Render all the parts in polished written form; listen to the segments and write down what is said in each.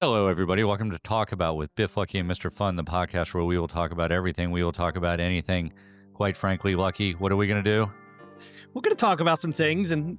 Hello, everybody. Welcome to Talk About with Biff, Lucky, and Mr. Fun, the podcast where we will talk about everything. We will talk about anything. Quite frankly, Lucky, what are we going to do? We're going to talk about some things and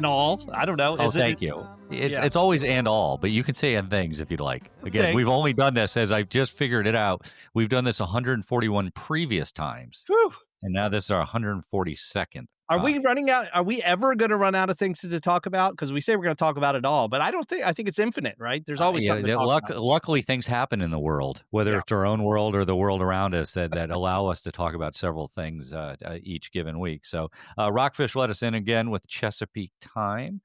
all. I don't know. Oh, thank you. Yeah. It's always and all, but you can say and things if you'd like. Again, Thanks. we've only done this, as I've just figured it out, we've done this 141 previous times, Whew. and now this is our 142nd. Are we running out? Are we ever going to run out of things to talk about? Because we say we're going to talk about it all, but I think it's infinite, right? There's always something to talk about. Luckily, things happen in the world, whether it's our own world or the world around us, that allow us to talk about several things each given week. So Rockfish let us in again with Chesapeake Time.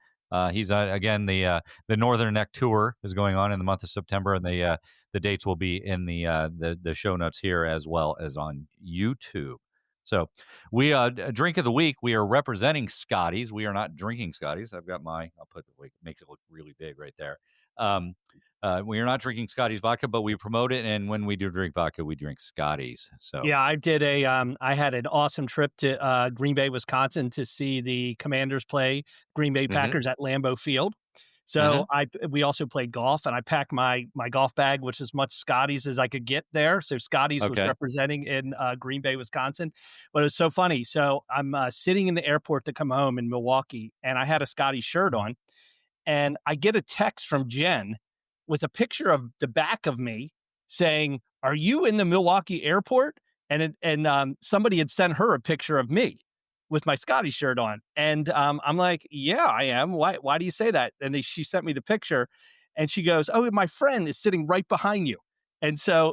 He's again the Northern Neck tour is going on in the month of September, and the dates will be in the show notes here as well as on YouTube. So we drink of the week. We are representing Scotty's. We are not drinking Scotty's. I've got makes it look really big right there. We are not drinking Scotty's vodka, but we promote it. And when we do drink vodka, we drink Scotty's. So yeah, I had an awesome trip to Green Bay, Wisconsin to see the Commanders play Green Bay Packers at Lambeau Field. So we also played golf, and I packed my golf bag, which is much Scotty's as I could get there. So Scotty's was representing in Green Bay, Wisconsin. But it was so funny. So I'm sitting in the airport to come home in Milwaukee, and I had a Scotty shirt on, and I get a text from Jen with a picture of the back of me saying, "Are you in the Milwaukee airport?" And somebody had sent her a picture of me with my Scotty shirt on. And I'm like, yeah, I am. Why do you say that? And she sent me the picture, and she goes, "Oh, my friend is sitting right behind you." And so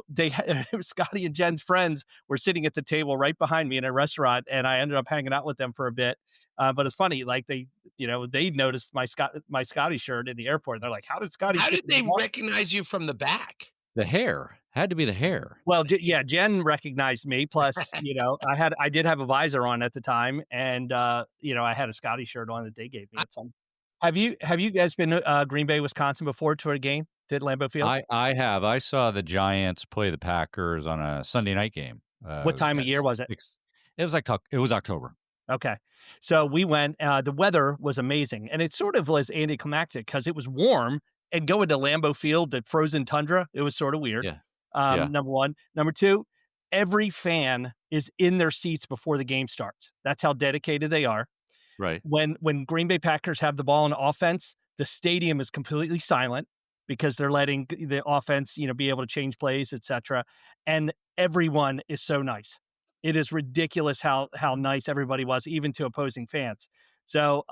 Scotty and Jen's friends were sitting at the table right behind me in a restaurant, and I ended up hanging out with them for a bit. But it's funny, like they noticed my Scotty shirt in the airport. They're like, "How did Scotty? How did they recognize you from the back?" the hair had to be the hair. Well, Jen recognized me. Plus, I did have a visor on at the time, and I had a Scotty shirt on that they gave me. Have you guys been to Green Bay, Wisconsin before to a game? Did Lambeau Field? I have. I saw the Giants play the Packers on a Sunday night game. What time of year was it? It was October. Okay. So we went, the weather was amazing, and it sort of was anticlimactic because it was warm, and going to Lambeau Field, the frozen tundra, it was sort of weird. Yeah. Number one. Number two, every fan is in their seats before the game starts. That's how dedicated they are. Right. When Green Bay Packers have the ball on offense, the stadium is completely silent because they're letting the offense, be able to change plays, etc. And everyone is so nice. It is ridiculous how nice everybody was, even to opposing fans. So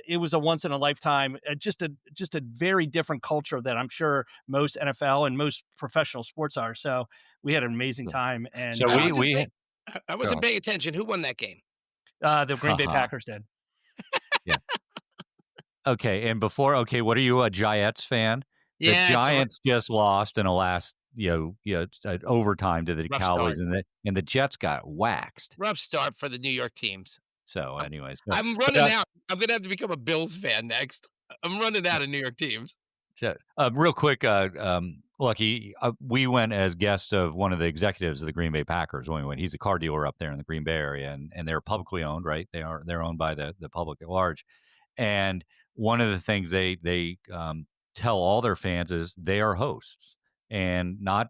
it was a once in a lifetime, just a very different culture that I'm sure most NFL and most professional sports are. So we had an amazing time. And so I wasn't paying attention. Who won that game? The Green Bay Packers did. Yeah. Okay. And what are you, a Giants fan? The Giants just lost in a last, overtime to the Cowboys, and the Jets got waxed. Rough start for the New York teams. So, anyways, I'm running out. I'm going to have to become a Bills fan next. I'm running out of New York teams. Real quick, Lucky, we went as guests of one of the executives of the Green Bay Packers when we went. He's a car dealer up there in the Green Bay area, and they're publicly owned, right? They're owned by the public at large. And one of the things they tell all their fans is they are hosts, and not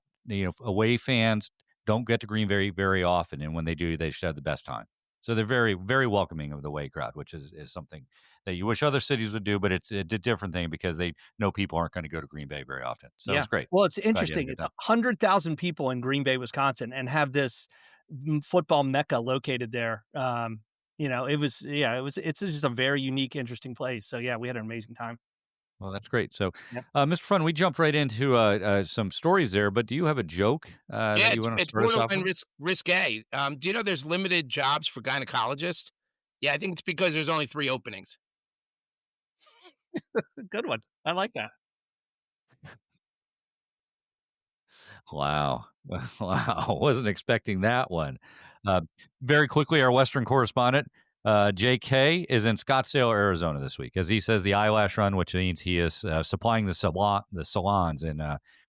away fans don't get to Green Bay very often, and when they do, they should have the best time. So they're very, very welcoming of the away crowd, which is something that you wish other cities would do, but it's a different thing because they know people aren't going to go to Green Bay very often. So it's great. Well, it's interesting. It's 100,000 people in Green Bay, Wisconsin, and have this football mecca located there. It's just a very unique, interesting place. So yeah, we had an amazing time. Well, that's great. So, Mr. Fun, we jumped right into some stories there, but do you have a joke that you want to start us off with? Risque. Do you know there's limited jobs for gynecologists? Yeah, I think it's because there's only 3 openings. Good one. I like that. Wow. Wasn't expecting that one. Very quickly, our Western correspondent, JK, is in Scottsdale, Arizona this week. As he says, the eyelash run, which means he is supplying the salons in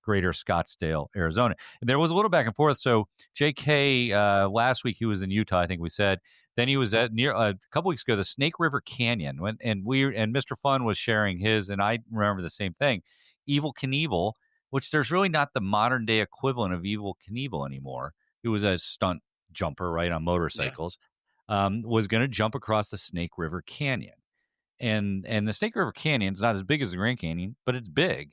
greater Scottsdale, Arizona. And there was a little back and forth. So JK, last week he was in Utah, I think we said. Then he was at a couple weeks ago, the Snake River Canyon. And Mr. Fun was sharing his, and I remember the same thing. Evil Knievel, which there's really not the modern day equivalent of Evil Knievel anymore. He was a stunt jumper, right, on Yeah. motorcycles, was going to jump across the Snake River Canyon. And the Snake River Canyon is not as big as the Grand Canyon, but it's big.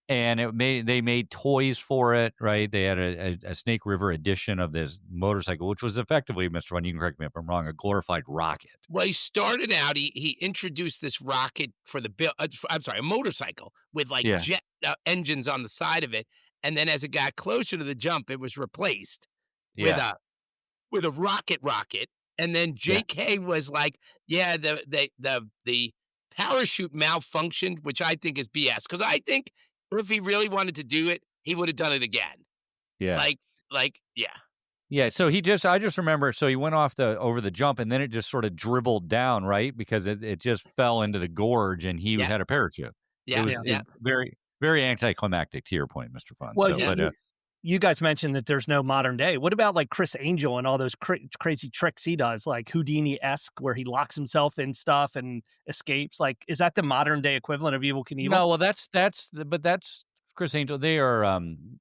And they made toys for it, right? They had a Snake River edition of this motorcycle, which was effectively, Mr. Fun, you can correct me if I'm wrong, a glorified rocket. Well, he started out. He introduced this rocket for the bill. I'm sorry, a motorcycle with like Yeah, jet engines on the side of it. And then as it got closer to the jump, it was replaced with yeah, a rocket. And then yeah. J.K. was like, "Yeah, the parachute malfunctioned," which I think is BS. Because I think if he really wanted to do it, he would have done it again. Yeah. Like, yeah, Yeah, so I just remember, so he went off over the jump, and then it just sort of dribbled down, right? Because it just fell into the gorge, and he yeah, had a parachute. It yeah, was yeah, very, very anticlimactic, to your point, Mr. Fun. Well, So, yeah. but you guys mentioned that there's no modern day. What about like Chris Angel and all those crazy tricks he does, like Houdini-esque, where he locks himself in stuff and escapes? Like, is that the modern day equivalent of Evil Knievel? no, well, but that's Chris Angel. They are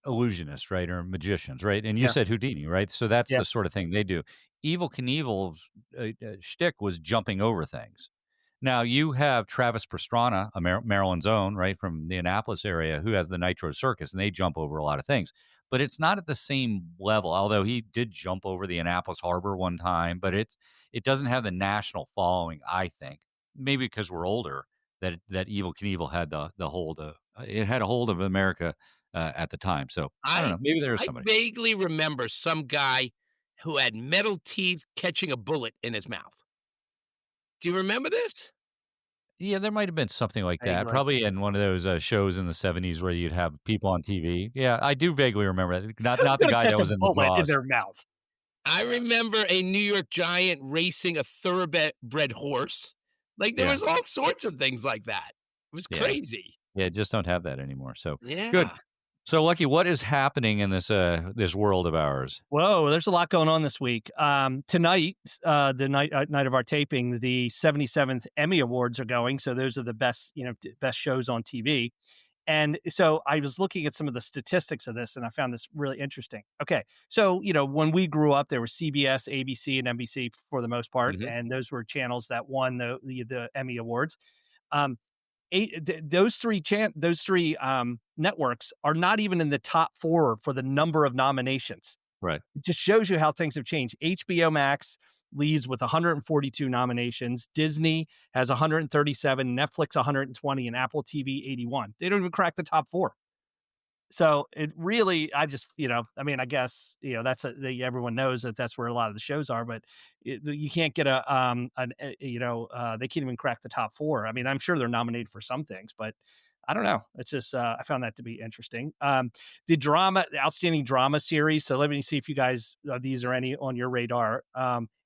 illusionists, right, or magicians, right? And you Yeah, said Houdini, right? So that's yeah. the sort of thing they do. Evil Knievel's shtick was jumping over things. Now you have Travis Pastrana, Maryland's own, right, from the Annapolis area, who has the Nitro Circus, and they jump over a lot of things. But it's not at the same level. Although he did jump over the Annapolis Harbor one time, but it doesn't have the national following. I think maybe because we're older, that Evil Knievel had the hold of it had a hold of America at the time. So I don't I know. Maybe there's I somebody. vaguely remember some guy who had metal teeth catching a bullet in his mouth. Do you remember this? Yeah, there might have been something like that. Vaguely. Probably in one of those shows in the '70s where you'd have people on TV. Yeah, I do vaguely remember that. Not the Gonna guy catch that a was in the bullet in Jaws. their mouth. I remember a New York Giant racing a thoroughbred horse. Like, there Yeah, was all sorts of things like that. It was yeah, crazy. yeah. Just don't have that anymore. So good. Yeah. So Lucky, what is happening in this world of ours? Whoa, there's a lot going on this week. Tonight, the night of our taping, the 77th Emmy Awards are going. So those are the best, best shows on TV. And so I was looking at some of the statistics of this, and I found this really interesting. Okay, so when we grew up, there was CBS, ABC, and NBC for the most part, Hmm. and those were channels that won the Emmy Awards. Um, those three networks are not even in the top four for the number of nominations. Right. It just shows you how things have changed. HBO Max leads with 142 nominations. Disney has 137, Netflix 120, and Apple TV 81. They don't even crack the top four. So it really, I just, I guess, everyone knows that that's where a lot of the shows are, but you can't get they can't even crack the top four. I mean, I'm sure they're nominated for some things, but I don't know. It's just, I found that to be interesting. The outstanding drama series. So let me see if you guys, these are any on your radar.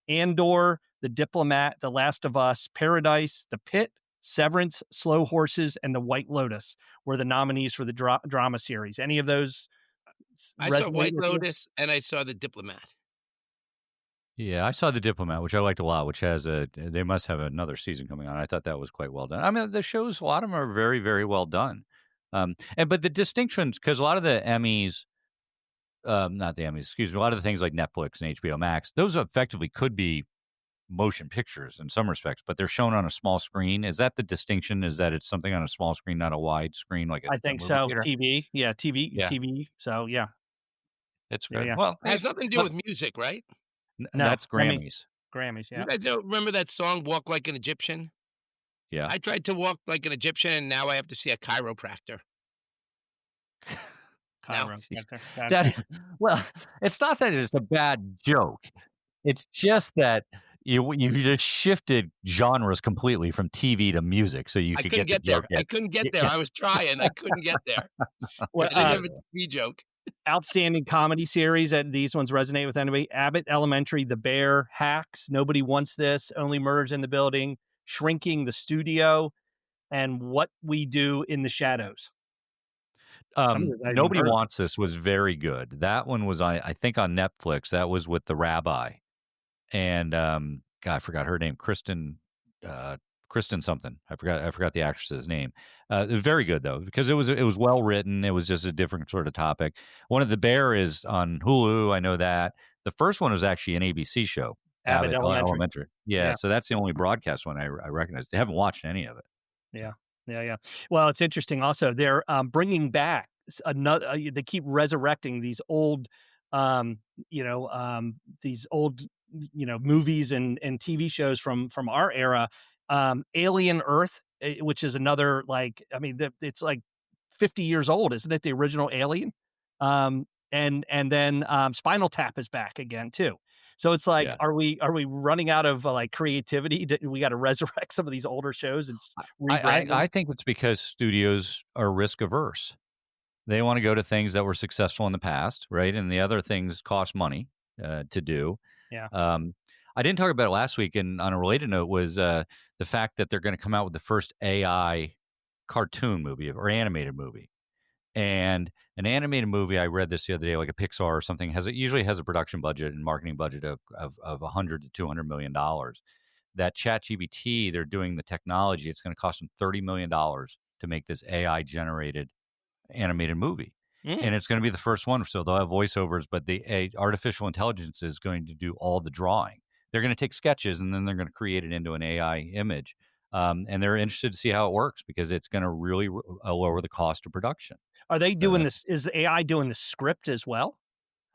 Andor, The Diplomat, The Last of Us, Paradise, The Pit, Severance, Slow Horses, and The White Lotus were the nominees for the drama series. Any of those I saw resonate White with you? Lotus and I saw The Diplomat. Yeah, I saw The Diplomat, which I liked a lot, which they must have another season coming on. I thought that was quite well done. I mean, the shows, a lot of them are very, very well done. But the distinctions, because a lot of the Emmys, not the Emmys, excuse me, a lot of the things like Netflix and HBO Max, those effectively could be motion pictures in some respects, but they're shown on a small screen. Is that the distinction? Is that it's something on a small screen, not a wide screen like a I think movie so. theater? TV. Yeah, Yeah, TV. So yeah. it's Yeah, good. yeah. Well, It hey, has nothing to do but with music, right? No, that's Grammys. Grammys, You yeah. guys don't remember that song, Walk Like an Egyptian? Yeah. I tried to walk like an Egyptian, and now I have to see a chiropractor. Now, Cairo. Jeez. Got it. That well, it's not that it's a bad joke. It's just that you just shifted genres completely from TV to music, so you I could couldn't get the get there. joke I in. couldn't get there. Yeah, I was trying. I couldn't get there. Well, I didn't have a TV joke. outstanding comedy series, and these ones resonate with anybody. Abbott Elementary, The Bear, Hacks, Nobody Wants This, Only Murders in the Building, Shrinking, The Studio, and What We Do in the Shadows. Some of those I even Nobody heard. Wants This was very good. That one was I think on Netflix. That was with the rabbi and God, I forgot her name, Kristen Kristen something. I forgot the actress's name. Very good though, because it was well written. It was just a different sort of topic. One of the Bear is on Hulu. I know that. The first one was actually an ABC show, Abbott Elementary. Elementary. Yeah, so that's the only broadcast one I recognize. I haven't watched any of it. Yeah. Well, it's interesting. Also, they're bringing back another. They keep resurrecting these old, these old, movies and TV shows from our era. Alien Earth, which is another it's like 50 years old, isn't it? The original Alien. And then Spinal Tap is back again too. So it's like, are we running out of creativity? We got to resurrect some of these older shows and rebrand them? I think it's because studios are risk averse. They want to go to things that were successful in the past, right? And the other things cost money to do. Yeah. I didn't talk about it last week, and on a related note was the fact that they're going to come out with the first AI cartoon movie or animated movie. And an animated movie, I read this the other day, like a Pixar or something, usually has a production budget and marketing budget of $100 to $200 million. That ChatGPT, they're doing the technology. It's going to cost them $30 million to make this AI generated animated movie. And it's going to be the first one. So they'll have voiceovers, but the artificial intelligence is going to do all the drawing. They're going to take sketches and then they're going to create it into an AI image. And they're interested to see how it works because it's going to really lower the cost of production. Are they doing this? Is the AI doing the script as well?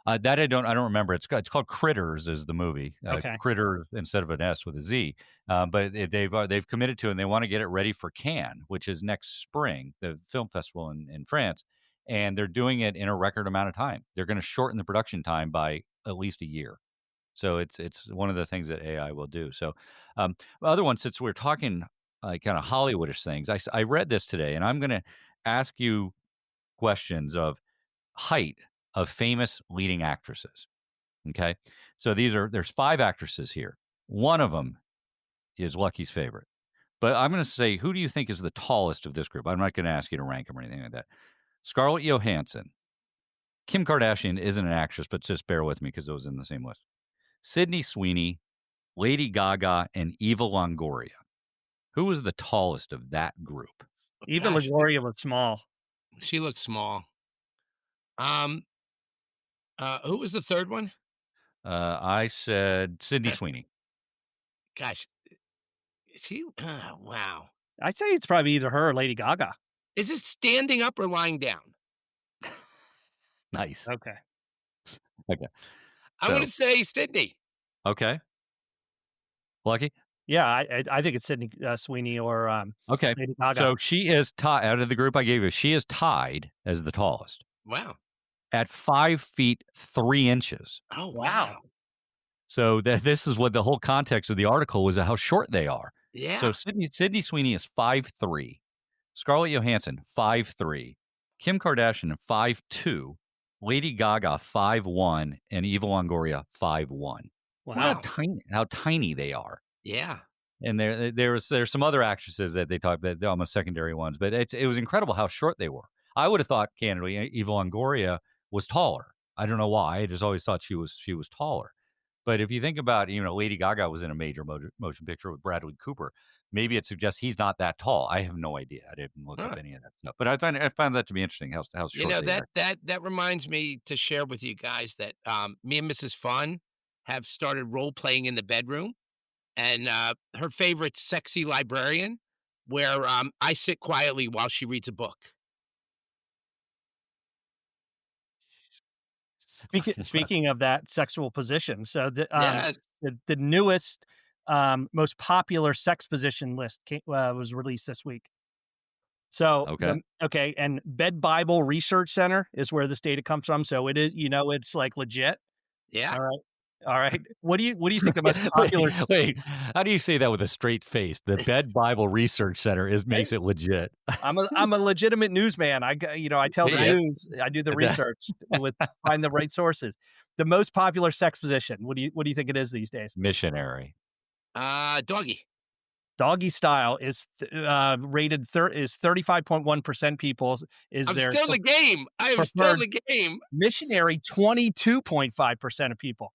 That I don't remember. It's called Critters is the movie. Okay. Critters instead of an S with a Z. But they've committed to it and they want to get it ready for Cannes, which is next spring, the film festival in France. And they're doing it in a record amount of time. They're going to shorten the production time by at least a year. So it's one of the things that AI will do. So other one, since we're talking kind of Hollywoodish things, I read this today, and I'm going to ask you questions of height of famous leading actresses. Okay, so there's 5 actresses here. One of them is Lucky's favorite, but I'm going to say, who do you think is the tallest of this group? I'm not going to ask you to rank them or anything like that. Scarlett Johansson. Kim Kardashian isn't an actress, but just bear with me because it was in the same list. Sydney Sweeney, Lady Gaga, and Eva Longoria. Who was the tallest of that group? Eva Longoria was small. She looked small. Who was the third one? I said Sydney Sweeney. Gosh, she. Wow. I'd say it's probably either her or Lady Gaga. Is it standing up or lying down? Nice. Okay. I'm going to say Sydney. Okay. Lucky? Yeah, I think it's Sydney Sweeney or okay. Lady Gaga. So she is tied out of the group I gave you. She is tied as the tallest. Wow. At 5 feet 3 inches. Oh, wow. So this is what the whole context of the article was, how short they are. Yeah. So Sydney Sweeney is 5'3". Scarlett Johansson 5'3". Kim Kardashian 5'2". Lady Gaga 5'1", and Eva Longoria 5'1". Wow. How tiny they are. Yeah. And there's some other actresses that they talk about, they're almost secondary ones, but it was incredible how short they were. I would have thought, candidly, Eva Longoria was taller. I don't know why. I just always thought she was taller. But if you think about, Lady Gaga was in a major motion picture with Bradley Cooper. Maybe it suggests he's not that tall. I have no idea. I didn't look up any of that stuff. But I find that to be interesting. How short they are. That reminds me to share with you guys that me and Mrs. Fun have started role playing in the bedroom, and her favorite sexy librarian, where I sit quietly while she reads a book. Speaking of that sexual position, so Yes. the newest, most popular sex position list was released this week. So, okay. And Bed Bible Research Center is where this data comes from. So it is, it's like legit. Yeah. All right. What do you think the most popular? Wait, how do you say that with a straight face? The Bed Bible Research Center makes it legit. I'm a legitimate newsman. I tell the news. I do the research find the right sources. The most popular sex position. What do you think it is these days? Missionary. Doggy. Doggy style is rated is 35.1% people. I'm still in the game. I am still in the game. Missionary 22.5% of people.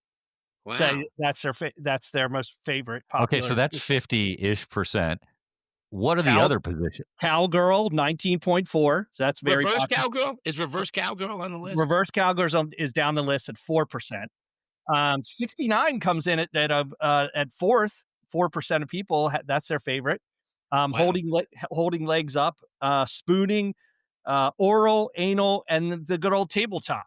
Wow. Say that's their most favorite. Popular. Okay, so that's 50-ish%. What are the Cow other positions? Cowgirl, 19.4. So that's very Reverse popular. cowgirl? Is reverse cowgirl on the list? Reverse cowgirl is down the list at 4%. 69 comes in at fourth. 4% of people that's their favorite. Wow. Holding legs up, spooning, oral, anal, and the good old tabletop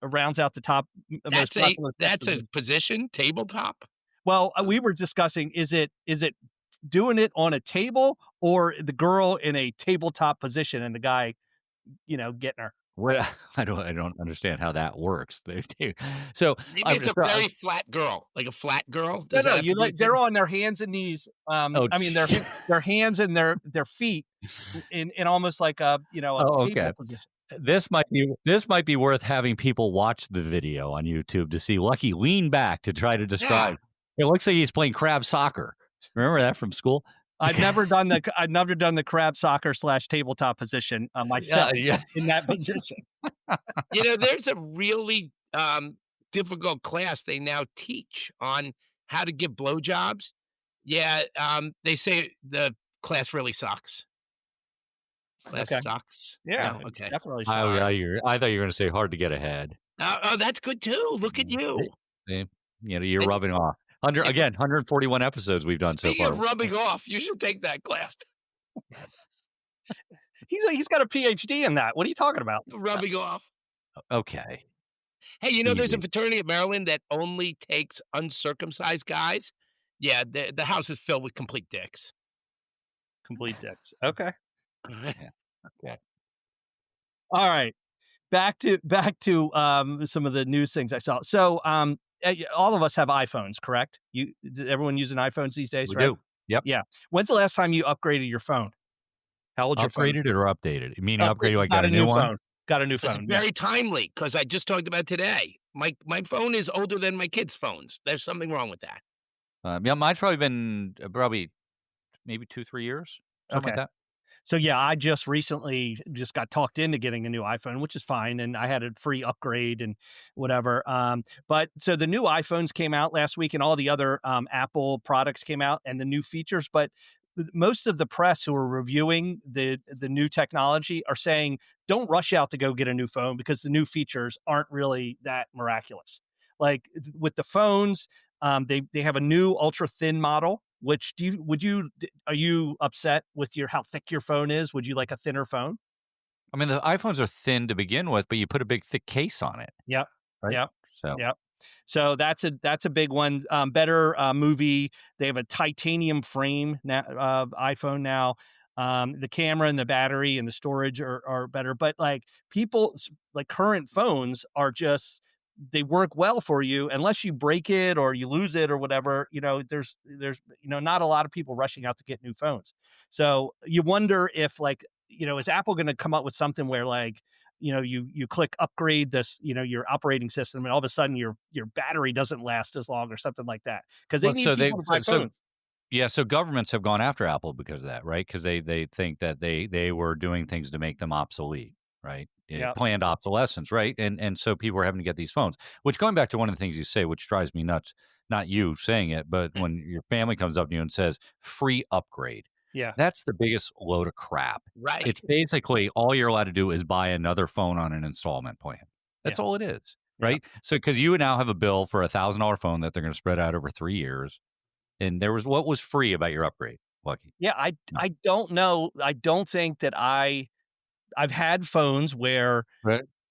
rounds out the top. That's a position, tabletop. Well, we were discussing is it doing it on a table or the girl in a tabletop position and the guy, getting her. Well, I don't understand how that works. So maybe it's a very flat girl, like a flat girl. They're on their hands and knees. Their hands and their feet in almost like a table position. This might be worth having people watch the video on YouTube to see Lucky lean back to try to describe. Yeah. It looks like he's playing crab soccer. Remember that from school? I've never done the crab soccer / tabletop position myself in that position. There's a really difficult class they now teach on how to give blowjobs. Yeah, they say the class really sucks. Sucks. Yeah, no, okay. Definitely. I thought you were going to say hard to get ahead. Oh, that's good too. Look at you. You're rubbing off. 141 episodes we've done so far. Speaking of rubbing off, you should take that class. He's got a PhD in that. What are you talking about? Rubbing off. Okay. Hey, there's a fraternity at Maryland that only takes uncircumcised guys. Yeah, the house is filled with complete dicks. Complete dicks. Okay. Okay. All right. Back to some of the news things I saw. So all of us have iPhones, correct? Everyone using iPhones these days, we right? do. Yep. Yeah. When's the last time you upgraded your phone? How old's your phone? Upgraded it or updated? You mean upgraded like got a new one? Got a new phone. It's very timely because I just talked about today. My phone is older than my kids' phones. There's something wrong with that. Mine's probably been maybe 2-3 years. Something like that. So yeah, I just recently got talked into getting a new iPhone, which is fine, and I had a free upgrade and whatever. But so the new iPhones came out last week, and all the other Apple products came out, and the new features. But most of the press who are reviewing the new technology are saying, don't rush out to go get a new phone because the new features aren't really that miraculous. Like with the phones, they have a new ultra thin model. Which are you upset with how thick your phone is? Would you like a thinner phone? I mean, the iPhones are thin to begin with, but you put a big thick case on it. Yep. Right? Yep. So. Yep. So that's a big one. Better movie. They have a titanium frame now, iPhone now. The camera and the battery and the storage are better, but like current phones are just, they work well for you unless you break it or you lose it or whatever. There's not a lot of people rushing out to get new phones. So you wonder if is Apple going to come up with something where you click upgrade this, your operating system, and all of a sudden your battery doesn't last as long or something like that because they need people to buy phones. Yeah, so governments have gone after Apple because of that, right? Because they think that they were doing things to make them obsolete, right? Yep. Planned obsolescence, right? And so people are having to get these phones, which going back to one of the things you say, which drives me nuts, not you saying it, but when your family comes up to you and says, free upgrade. Yeah. That's the biggest load of crap. Right. It's basically all you're allowed to do is buy another phone on an installment plan. That's all it is, right? Yeah. So because you now have a bill for $1,000 phone that they're going to spread out over 3 years. And what was free about your upgrade, Lucky? Yeah, I don't know. I don't think that I've had phones where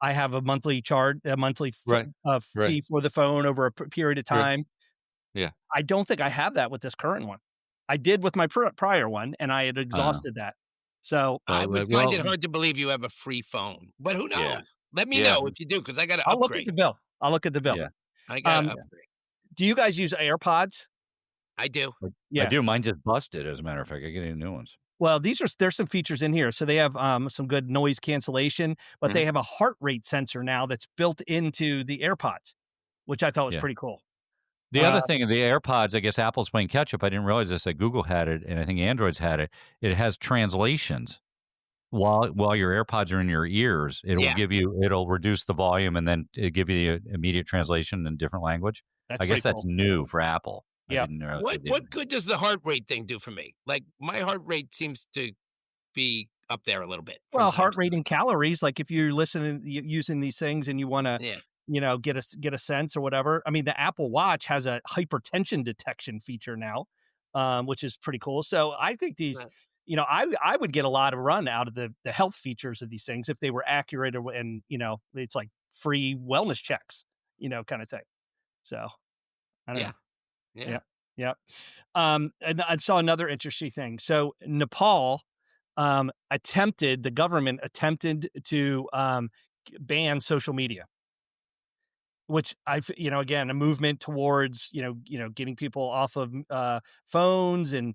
I have a monthly charge, a monthly fee for the phone over a period of time. Right. Yeah. I don't think I have that with this current one. I did with my prior one, and I had exhausted that. So I would find it hard to believe you have a free phone, but who knows? Yeah. Let me know if you do, because I got to upgrade. I'll look at the bill. Yeah. I got to upgrade. Do you guys use AirPods? I do. Yeah. I do. Mine just busted, as a matter of fact. I get any new ones. Well, there's some features in here. So they have some good noise cancellation, but they have a heart rate sensor now that's built into the AirPods, which I thought was pretty cool. The other thing, the AirPods, I guess Apple's playing catch up. I didn't realize this. That Google had it, and I think Android's had it. It has translations while your AirPods are in your ears. It'll reduce the volume and then give you the immediate translation in different language. I guess that's new for Apple. I Yeah. didn't know. What good does the heart rate thing do for me? Like, my heart rate seems to be up there a little bit from Well, time heart to rate time. and calories, like if you're listening, using these things and you want to, Yeah. get a sense or whatever. I mean, the Apple Watch has a hypertension detection feature now, which is pretty cool. So I think these, Right. I would get a lot of run out of the health features of these things if they were accurate and it's like free wellness checks, kind of thing. So I don't know. Yeah. Yeah. Yeah. Yeah. And I saw another interesting thing. So Nepal, the government attempted to ban social media, which again, a movement towards, getting people off of phones and,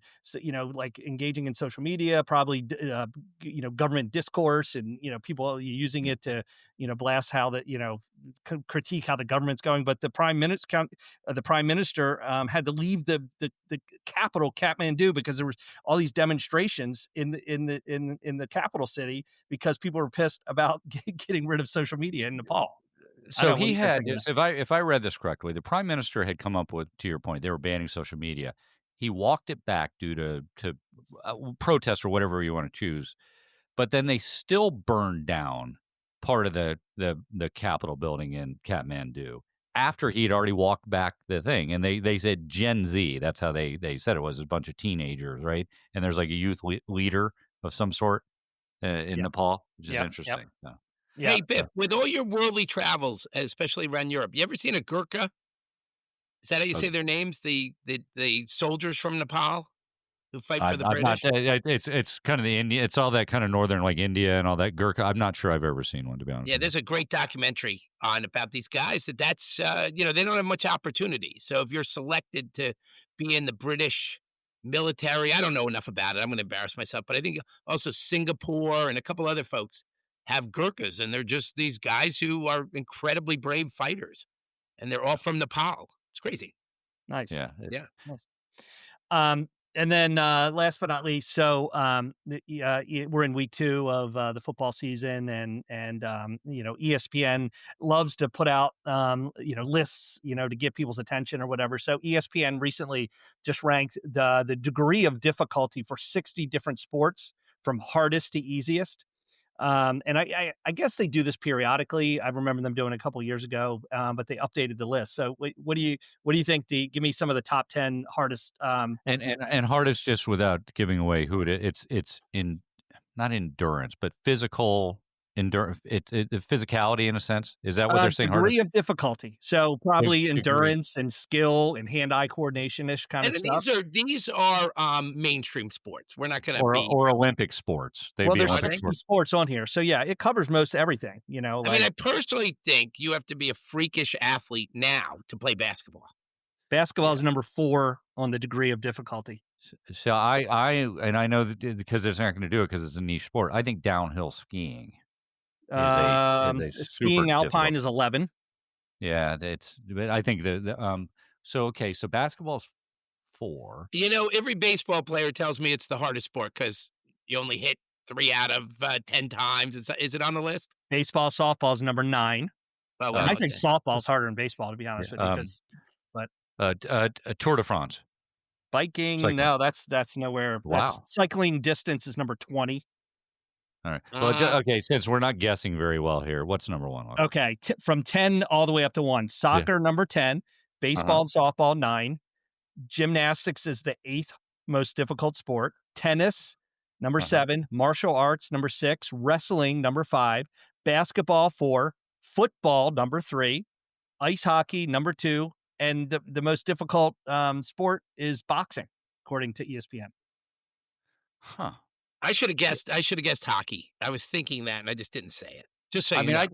like engaging in social media, probably, government discourse and, people using it to, blast how that, critique how the government's going. But the prime minister had to leave the capital, Kathmandu, because there was all these demonstrations in the capital city because people were pissed about getting rid of social media in Nepal. I So don't know. What do he you guys had, think of that? if I read this correctly, the prime minister had come up with, to your point, they were banning social media. He walked it back due to protest or whatever you want to choose, but then they still burned down part of the Capitol building in Kathmandu after he'd already walked back the thing. And they said Gen Z. That's how they said it was a bunch of teenagers, right? And there's like a youth leader of some sort in Yeah. Nepal, which is Yep. interesting. So. Yeah. Hey, Biff, with all your worldly travels, especially around Europe, you ever seen a Gurkha? Is that how you say their names? The soldiers from Nepal who fight for the I've not. British? It's kind of the India. It's all that kind of northern, like India and all that Gurkha. I'm not sure I've ever seen one, to be honest. Yeah, with there's a great documentary on about these guys that's they don't have much opportunity. So if you're selected to be in the British military, I don't know enough about it. I'm going to embarrass myself, but I think also Singapore and a couple other folks have Gurkhas, and they're just these guys who are incredibly brave fighters, and they're all from Nepal. It's crazy. Nice. Yeah. Yeah. Nice. And then last but not least, so we're in week 2 of the football season, and ESPN loves to put out lists to get people's attention or whatever. So ESPN recently just ranked the degree of difficulty for 60 different sports from hardest to easiest. And I guess they do this periodically. I remember them doing it a couple of years ago, but they updated the list. So what do you think? Give me some of the top 10 hardest. And hardest, just without giving away who it is. It's in not endurance, but physical endurance. It's physicality in a sense. Is that what they're saying? Degree Hardest of difficulty. So probably degree. endurance and skill and hand-eye coordination-ish kind And of then stuff. these are mainstream sports. We're not going to be. Or Olympic sports. They'd Well, be there's Olympic 60 sports. sports on here. So yeah, it covers most everything, I mean, I personally think you have to be a freakish athlete now to play basketball. Basketball is number 4 on the degree of difficulty. So I know that because it's not going to do it because it's a niche sport. I think downhill skiing is a super Skiing alpine difficult. is 11. Yeah, but I think so basketball's 4. Every baseball player tells me it's the hardest sport because you only hit 3 out of 10 times. Is it on the list? Baseball, softball is number 9. Oh, I think softball's harder than baseball, to be honest with you. Tour de France. Biking, Cycling. no, that's nowhere. Wow. Cycling distance is number 20. All right. Well, okay. Since we're not guessing very well here, what's number 1? Okay, from 10 all the way up to 1. Soccer, number 10. Baseball and softball, 9. Gymnastics is the 8th most difficult sport. Tennis, number 7. Martial arts, number 6. Wrestling, number 5. Basketball, 4. Football, number 3. Ice hockey, number 2. And the most difficult sport is boxing, according to ESPN. Huh. I should have guessed hockey. I was thinking that, and I just didn't say it. Just so you know.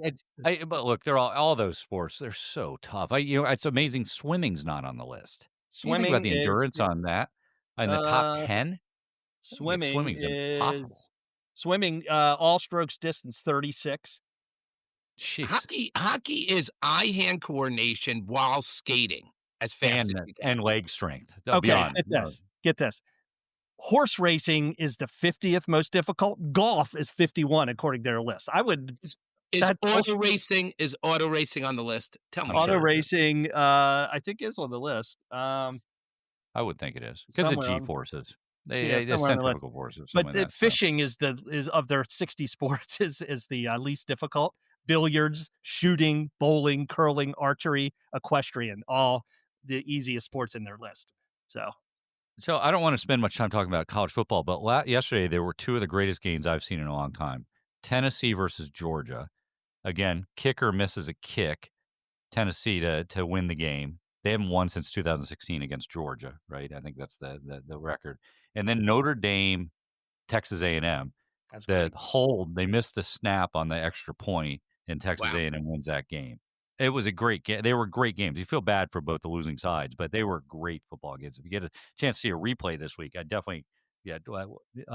But look, they're all those sports. They're so tough. It's amazing. Swimming's not on the list. Swimming, you think about the endurance on that in the top 10. Swimming's impossible. Swimming, all strokes distance 36. Jeez. Hockey is eye-hand coordination while skating as fast as you can. And leg strength. Okay, get this. Horse racing is the 50th most difficult. Golf is 51 according to their list. Is auto racing on the list? Tell me. Auto racing, I think, is on the list. I would think it is because the somewhere G on forces, yeah, the somewhere on the list. centrifugal forces, But something the like that. So. fishing is of their 60 sports is the least difficult. Billiards, shooting, bowling, curling, archery, equestrian, all the easiest sports in their list. So I don't want to spend much time talking about college football, but yesterday there were two of the greatest games I've seen in a long time. Tennessee versus Georgia. Again, kicker misses a kick. Tennessee to win the game. They haven't won since 2016 against Georgia, right? I think that's the record. And then Notre Dame, Texas A&M. That's The great. hold, they missed the snap on the extra point, and Texas Wow. A&M wins that game. It was a great game. They were great games. You feel bad for both the losing sides, but they were great football games. If you get a chance to see a replay this week, I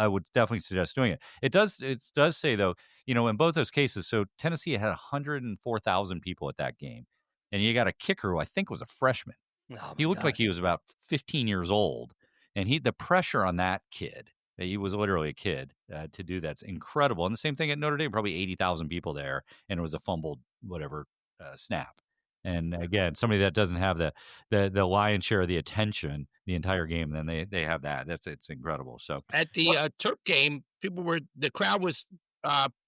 would definitely suggest doing it. It does say though, in both those cases, so Tennessee had 104,000 people at that game, and you got a kicker who I think was a freshman. Oh He my looked like gosh. he was about 15 years old, and the pressure on that kid. He was literally a kid to do that's incredible. And the same thing at Notre Dame, probably 80,000 people there, and it was a fumbled whatever snap. And again, somebody that doesn't have the lion's share of the attention the entire game, then they have that. It's incredible. So At the Turk game, the crowd was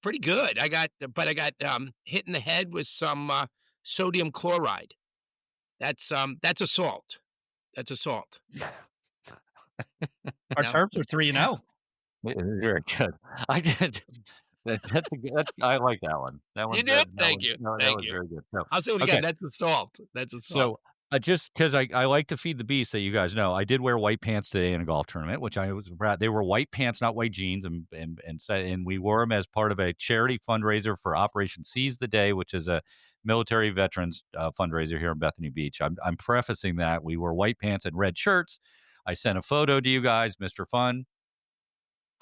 pretty good. I got hit in the head with some sodium chloride. That's assault. That's assault. Our No? Terps are 3-0. very good. I did. I like that one. That one. You did? Thank you. No, that Thank was you. very good. So, I'll say it okay. again. That's assault. That's assault. So just because I like to feed the beast, that you guys know, I did wear white pants today in a golf tournament, which I was proud. They were white pants, not white jeans, and we wore them as part of a charity fundraiser for Operation Seize the Day, which is a military veterans fundraiser here in Bethany Beach. I'm prefacing that we wore white pants and red shirts. I sent a photo to you guys, Mr. Fun.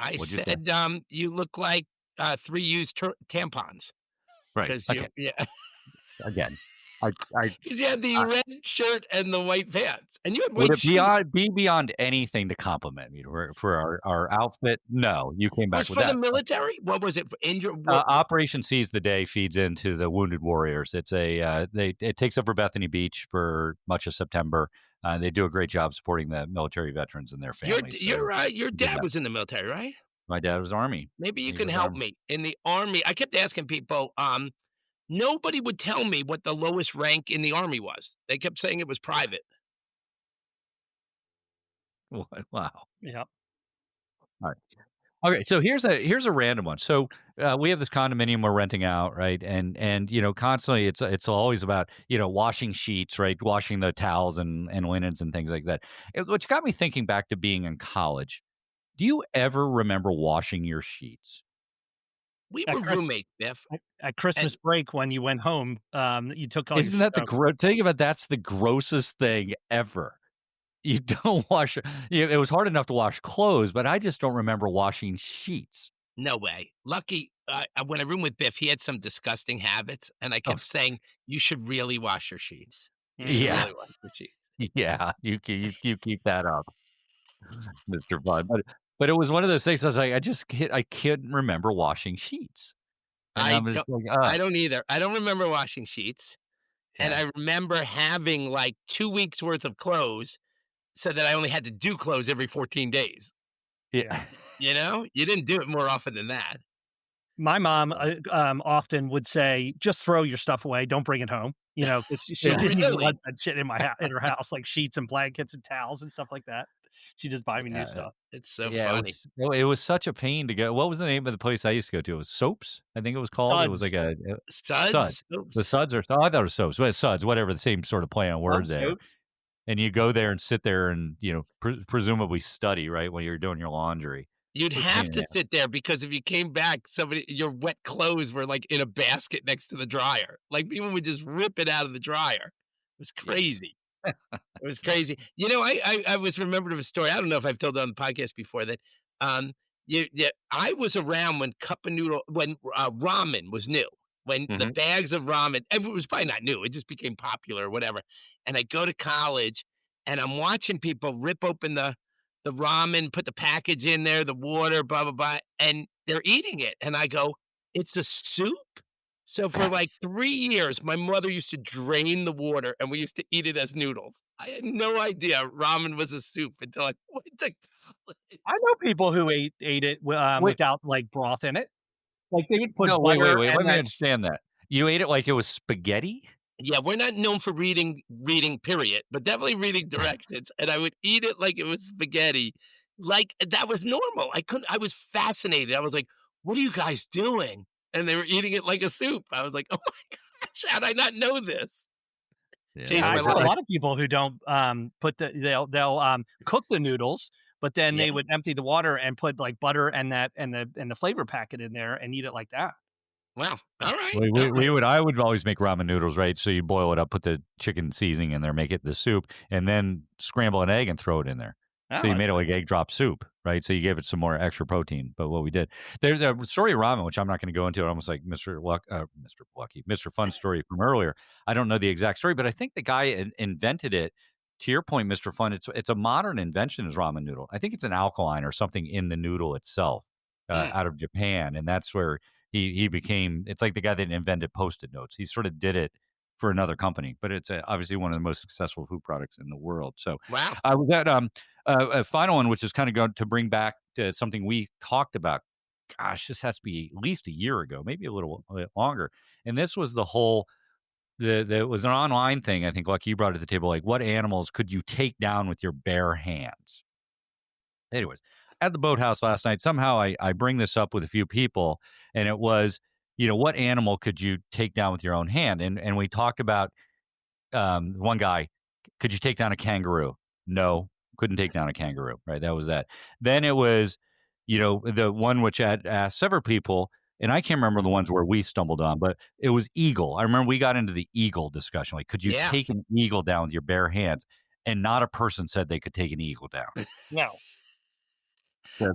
I What'd you say? said, you look like 3 used tampons. Right. Because Okay. Again, you had the red shirt and the white pants, and you had would white it shoes. be beyond anything to compliment me for our outfit? No, you came back Was with for that. the military? What was it for injured? Operation Seize the Day feeds into the Wounded Warriors. It's it takes over Bethany Beach for much of September. They do a great job supporting the military veterans and their families. Your dad was in the military, right? My dad was Army. Maybe you He can was help Army. me. In the Army, I kept asking people, nobody would tell me what the lowest rank in the Army was. They kept saying it was private. Wow. Yeah. All right. Okay, so here's a random one. So we have this condominium we're renting out, right? And constantly it's always about washing sheets, right? Washing the towels and linens and things like that. Which got me thinking back to being in college. Do you ever remember washing your sheets? We At were Chris- roommates, Biff. At Christmas break, when you went home, you took all Isn't your that think about that's the grossest thing ever. You don't wash. It was hard enough to wash clothes, but I just don't remember washing sheets. No way. Lucky, when I roomed with Biff, he had some disgusting habits, and I kept saying, "You should really wash your sheets. You should Yeah. really wash your sheets." Yeah, you keep that up, Mr. Bud. But it was one of those things. I was like, I couldn't remember washing sheets. And I I'm just don't. like, I don't either. I don't remember washing sheets, and I remember having like 2 weeks worth of clothes, so that I only had to do clothes every 14 days. yeah. You didn't do it more often than that. My mom often would say, "Just throw your stuff away. Don't bring it home." Because she didn't even Really? let that shit in her house, like sheets and blankets and towels and stuff like that. She just buy me new stuff. It's so Yeah, funny. it was such a pain to go. What was the name of the place I used to go to? It was Soaps, I think it was called. It was like a Suds? The Suds or I thought it was Soaps, but Suds, whatever, the same sort of play on words there. Soaps. And you go there and sit there and presumably study, right, while you're doing your laundry. You'd Which have means- to sit there because if you came back, your wet clothes were like in a basket next to the dryer. Like people would just rip it out of the dryer. It was crazy. It was crazy. I was remembered of a story. I don't know if I've told it on the podcast before that. I was around when ramen was new. When the bags of ramen, it was probably not new. It just became popular or whatever. And I go to college and I'm watching people rip open the ramen, put the package in there, the water, blah, blah, blah. And they're eating it. And I go, it's a soup? So for like 3 years, my mother used to drain the water, and we used to eat it as noodles. I had no idea ramen was a soup until I went to college. I know people who ate it Wait, without like broth in it. Like they would no, put wait, wait, butter wait. and Let me then understand that. You ate it like it was spaghetti? Yeah, we're not known for reading, period, but definitely reading directions, and I would eat it like it was spaghetti. Like, that was normal. I was fascinated. I was like, "What are you guys doing?" And they were eating it like a soup. I was like, "Oh my gosh, how did I not know this?" Yeah, Changed I my know a life. lot of people who don't put they'll cook the noodles, but then Yeah. they would empty the water and put like butter and the flavor packet in there and eat it like that. Wow. All right. We, All we, right. we would I would always make ramen noodles, right? So you boil it up, put the chicken seasoning in there, make it the soup, and then scramble an egg and throw it in there. So Oh, you that's made it like egg drop soup, right? So you gave it some more extra protein. But what we did, there's a story of ramen, which I'm not going to go into. Almost like Mr. Lucky, Mr. Fun story from earlier. I don't know the exact story, but I think the guy invented it. To your point, Mr. Fun, it's a modern invention is ramen noodle. I think it's an alkaline or something in the noodle itself Mm. out of Japan, and that's where he became. It's like the guy that invented Post-it notes. He sort of did it for another company, but it's obviously one of the most successful food products in the world. So Wow. I was at a final one, which is kind of going to bring back to something we talked about. Gosh, this has to be at least a year ago, maybe a little bit longer. And this was the whole it was an online thing. I think, like you brought to the table, like what animals could you take down with your bare hands? Anyways, at the boathouse last night, somehow I bring this up with a few people, and it was, what animal could you take down with your own hand? And we talked about one guy, could you take down a kangaroo? No, couldn't take down a kangaroo. Right, that was that. Then it was, the one which had asked several people, and I can't remember the ones where we stumbled on, but it was eagle. I remember we got into the eagle discussion. Like, could you Yeah. take an eagle down with your bare hands? And not a person said they could take an eagle down. No. So,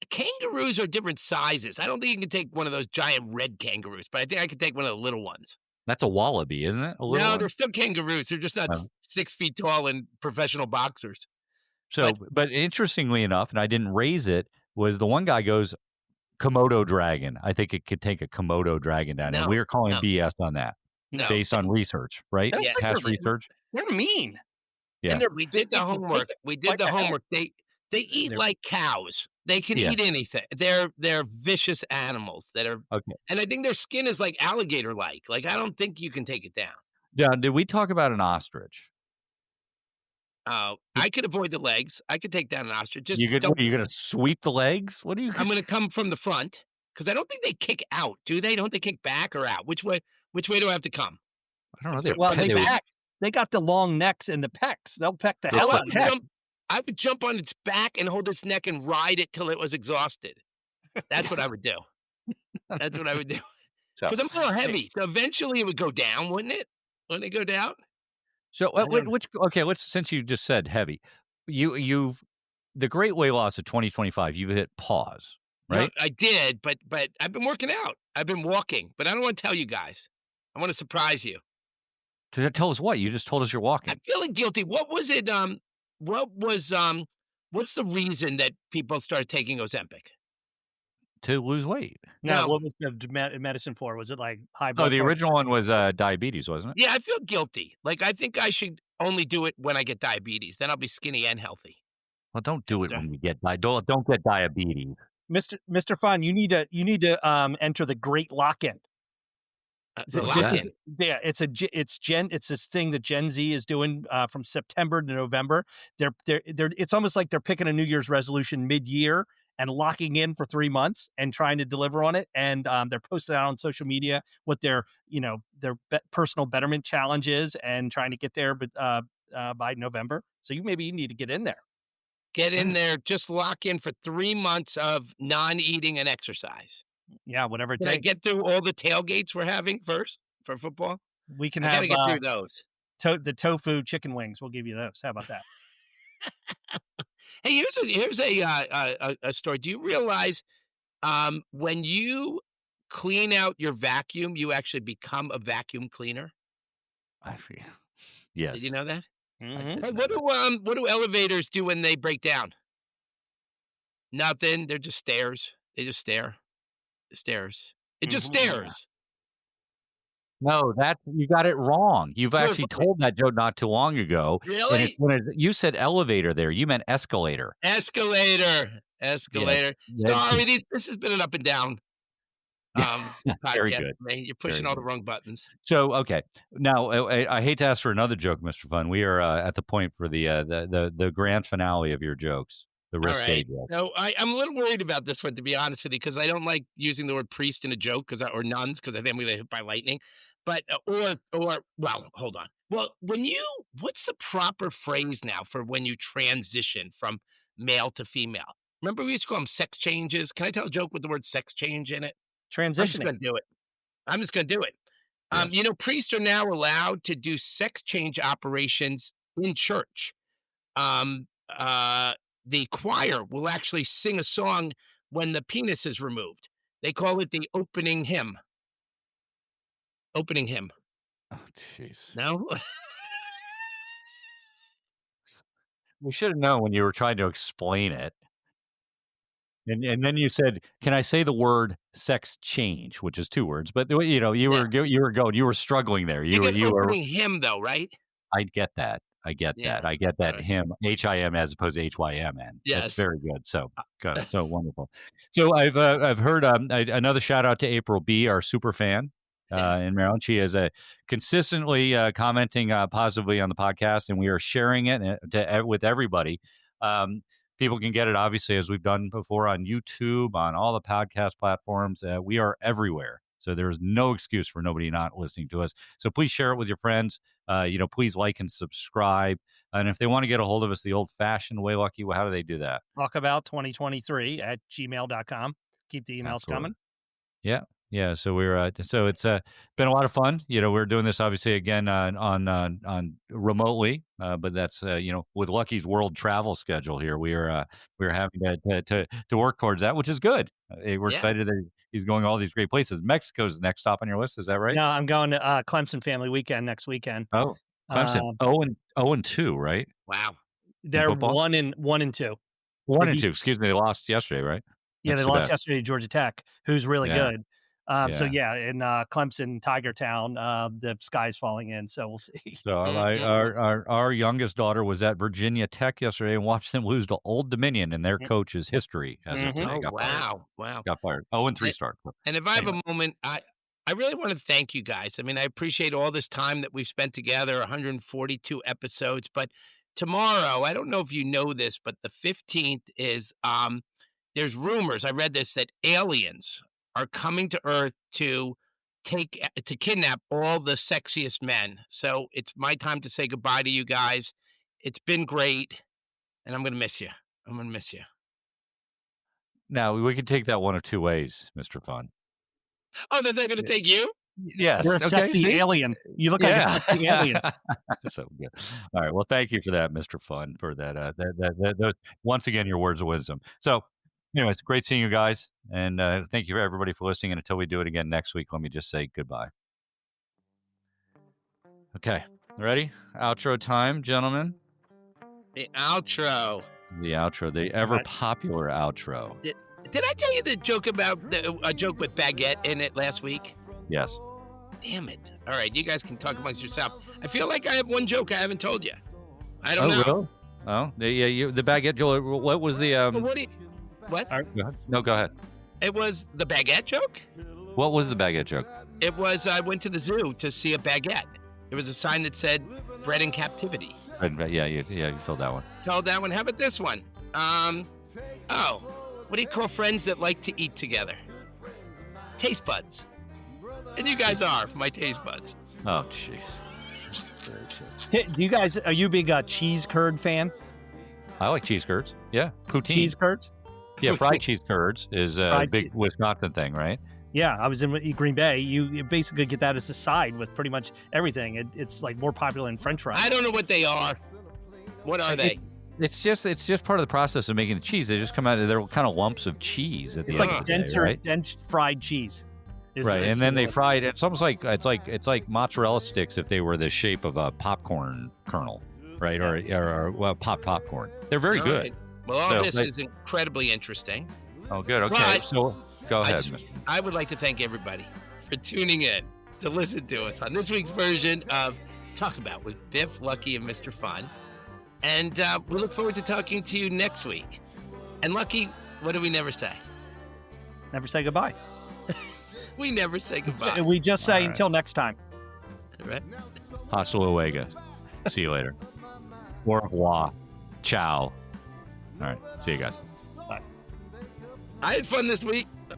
Kangaroos are different sizes. I don't think you can take one of those giant red kangaroos, but I think I could take one of the little ones. that's a wallaby, isn't it? A little No, one? they're still kangaroos. They're just not Oh. 6 feet tall and professional boxers. So, but interestingly enough, and I didn't raise it, was the one guy goes Komodo dragon. I think it could take a Komodo dragon down, and No, we were calling no. BS on that No. based on research, right? Those Yeah. things Past are research. they're mean. Yeah. And they're We did the big. homework. We did What the the hell? homework. They eat They're- like cows. They can Yeah. eat anything. They're vicious animals that are, Okay. and I think their skin is like alligator-like. Like, I don't think you can take it down. John, did we talk about an ostrich? I could avoid the legs. I could take down an ostrich. Just You could? don't. What, are you going to sweep the legs? What are you? I'm going to come from the front because I don't think they kick out. Do they? Don't they kick back or out? Which way? Which way do I have to come? I don't know. They're Well, fat. they They would- peck. They got the long necks and the pecs. They'll peck the It's hell Oh, out of you. I would jump on its back and hold its neck and ride it till it was exhausted. That's what I would do. That's what I would do. So- Because I'm a little heavy. So eventually it would go down, wouldn't it? Wouldn't it go down? So I don't- which okay, let's since you just said heavy, you've the great weight loss of 2025. You've hit pause, No, right? I did, but I've been working out. I've been walking, but I don't want to tell you guys. I want to surprise you. To tell us what you just told us you're walking. I'm feeling guilty. What was it? What's the reason that people started taking Ozempic? To lose weight. No, No. what was the medicine for? Was it like high Oh, blood the pressure? original one was diabetes, wasn't it? Yeah, I feel guilty. Like, I think I should only do it when I get diabetes. Then I'll be skinny and healthy. Well, don't do it Yeah. when you get don't get diabetes. Mr. Fun, you need to enter the great lock-in. The What's that? lock-in. Yeah, it's this thing that Gen Z is doing from September to November. They're it's almost like they're picking a New Year's resolution mid-year and locking in for 3 months and trying to deliver on it. And they're posting out on social media what their personal betterment challenge is and trying to get there, by November. So you need to get in there. Get in there. Just lock in for 3 months of non-eating and exercise. Yeah, whatever it Can I takes. get through all the tailgates we're having first for football? We can I have gotta get through those. the tofu chicken wings. We'll give you those. How about that? Hey, here's a story. Do you realize when you clean out your vacuum, you actually become a vacuum cleaner? I forget. Yes. Did you know that? Mhm. Hey, what do elevators do when they break down? Nothing. They're just stairs. They just stare. The stairs. It just Mhm. stares. No, you got it wrong. You've It's actually told that joke not too long ago. And Really? you said elevator there. You meant escalator. Escalator. Yeah. Sorry, this has been an up and down Very podcast good. for me. You're Very pushing all the good. wrong buttons. So, okay. Now, I hate to ask for another joke, Mr. Fun. We are at the point for the grand finale of your jokes, the All risque right. jokes. No, I'm a little worried about this one, to be honest with you, because I don't like using the word priest in a joke or nuns, because I think I'm going to get hit by lightning. But, well, hold on. Well, what's the proper phrase now for when you transition from male to female? Remember we used to call them sex changes? Can I tell a joke with the word sex change in it? I'm just Transitioning. going to do it. Yeah. Priests are now allowed to do sex change operations in church. The choir will actually sing a song when the penis is removed. They call it the opening hymn. Opening hymn. Oh, jeez. No? We should have known when you were trying to explain it. And then you said, "Can I say the word sex change?" Which is 2 words, but you were struggling there. You get You were. opening hymn, though, right? I get that. I get Yeah. that. I get that Right. him, HIM as opposed to HYMN. That's Yes. very good. So good. So wonderful. So I've heard another shout out to April B, our super fan in Maryland. She is consistently commenting positively on the podcast, and we are sharing it with everybody. People can get it, obviously, as we've done before, on YouTube, on all the podcast platforms. We are everywhere. So there's no excuse for nobody not listening to us. So please share it with your friends. Please like and subscribe. And if they want to get a hold of us the old-fashioned way, Lucky, how do they do that? Talkabout2023 at gmail.com. Keep the emails coming. Yeah. Yeah. So so it's been a lot of fun. We're doing this obviously again on remotely, but that's with Lucky's world travel schedule here, we're having to work towards that, which is good. We're excited that he's going all these great places. Mexico's the next stop on your list, is that right? No, I'm going to Clemson family weekend next weekend. Oh, Clemson 0-2, right? Wow. They're 1-2. 1-2. Excuse me, they lost yesterday, right? Yeah, they lost yesterday to Georgia Tech, who's really good. So in Clemson, Tiger Town, the sky's falling in, so we'll see. So our youngest daughter was at Virginia Tech yesterday and watched them lose to Old Dominion, and their coach is history as of today. Wow. Got fired. 0-3 start. And if I have a moment, I really want to thank you guys. I mean, I appreciate all this time that we've spent together, 142 episodes. But tomorrow, I don't know if you know this, but the 15th is there's rumors. I read this that aliens are coming to Earth to kidnap all the sexiest men. So it's my time to say goodbye to you guys. It's been great, and I'm going to miss you. Now, we could take that one of 2 ways, Mr. Fun. Oh, they're going to take you? Yes. You're a sexy alien. You look like a sexy alien. So good. All right. Well, thank you for that, Mr. Fun, for that. Once again, your words of wisdom. So, it's great seeing you guys, and thank you everybody for listening. And until we do it again next week, let me just say goodbye. Okay, ready? Outro time, gentlemen. The outro. The ever popular outro. Did I tell you the joke about a joke with baguette in it last week? Yes. Damn it! All right, you guys can talk amongst yourself. I feel like I have one joke I haven't told you. I don't know. Really? Oh, the baguette joke. What was the? What? Go ahead. No, go ahead. It was the baguette joke? What was the baguette joke? It was I went to the zoo to see a baguette. There was a sign that said "Bred in captivity." Yeah, you told that one. Told that one. How about this one? What do you call friends that like to eat together? Taste buds. And you guys are my taste buds. Oh, jeez. Do you guys, are you a big cheese curd fan? I like cheese curds. Yeah, poutine. Cheese curds? Yeah, fried cheese curds is a big Wisconsin thing, right? Yeah, I was in Green Bay. You basically get that as a side with pretty much everything. It's like more popular than French fries. I don't know what they are. What are they? It's just part of the process of making the cheese. They just come out. They're kind of lumps of cheese at the end. It's like denser, right? dense fried cheese. Right, and then they fry it. It's almost like it's like mozzarella sticks if they were the shape of a popcorn kernel, right? Yeah. Or popcorn. They're very good. Right. Well, this is incredibly interesting. Oh, good. Okay, so go ahead. I would like to thank everybody for tuning in to listen to us on this week's version of Talk About with Biff, Lucky, and Mr. Fun. And we look forward to talking to you next week. And Lucky, what do we never say? Never say goodbye. We never say goodbye. We just say until next time. All right. Hasta luego. See you later. Au revoir. Ciao. All right. See you guys. Bye. I had fun this week.